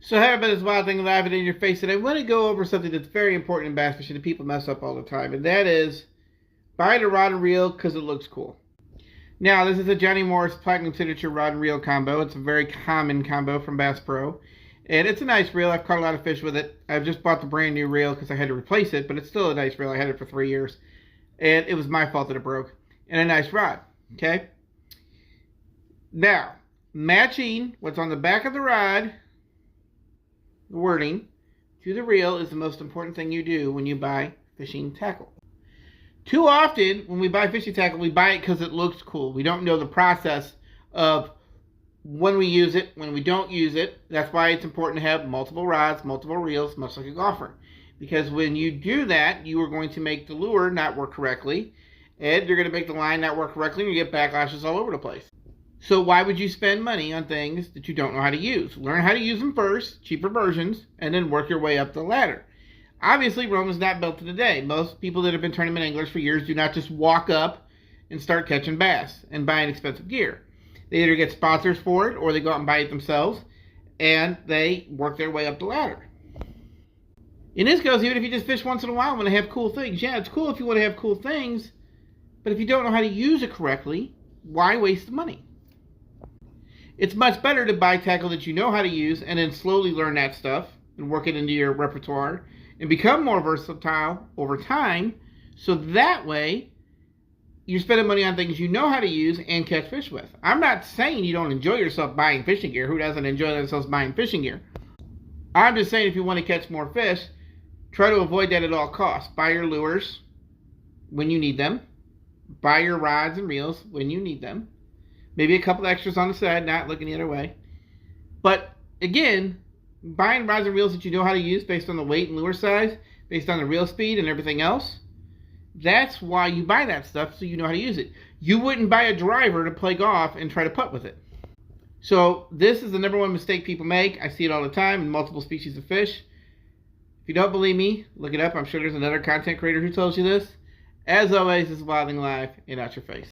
So hey everybody, this Wild Thing Live and in your face, and I want to go over something that's very important in bass fishing that people mess up all the time, and that is buying a rod and reel because it looks cool. Now, this is a Johnny Morris Platinum Signature rod and reel combo. It's a very common combo from Bass Pro, and it's a nice reel. I've caught a lot of fish with it. I've just bought the brand new reel because I had to replace it, but it's still a nice reel. I had it for 3 years, and it was my fault that it broke. And a nice rod, okay? Now, matching what's on the back of the rod, the wording, to the reel is the most important thing you do when you buy fishing tackle. Too often, when we buy fishing tackle, we buy it because it looks cool. We don't know the process of when we use it, when we don't use it. That's why it's important to have multiple rods, multiple reels, much like a golfer. Because when you do that, you are going to make the lure not work correctly, and you're going to make the line not work correctly, and you get backlashes all over the place. So why would you spend money on things that you don't know how to use? Learn how to use them first, cheaper versions, and then work your way up the ladder. Obviously, Rome is not built in a day. Most people that have been tournament anglers for years do not just walk up and start catching bass and buying expensive gear. They either get sponsors for it or they go out and buy it themselves, and they work their way up the ladder. And this goes even if you just fish once in a while and want to have cool things. Yeah, it's cool if you want to have cool things, but if you don't know how to use it correctly, why waste the money? It's much better to buy tackle that you know how to use and then slowly learn that stuff and work it into your repertoire and become more versatile over time, so that way you're spending money on things you know how to use and catch fish with. I'm not saying you don't enjoy yourself buying fishing gear. Who doesn't enjoy themselves buying fishing gear? I'm just saying if you want to catch more fish, try to avoid that at all costs. Buy your lures when you need them. Buy your rods and reels when you need them. Maybe a couple extras on the side, not looking the other way. But again, buying rods and reels that you know how to use based on the weight and lure size, based on the reel speed and everything else, that's why you buy that stuff, so you know how to use it. You wouldn't buy a driver to play golf and try to putt with it. So this is the #1 mistake people make. I see it all the time in multiple species of fish. If you don't believe me, look it up. I'm sure there's another content creator who tells you this. As always, this is Wild Thing Live and out your face.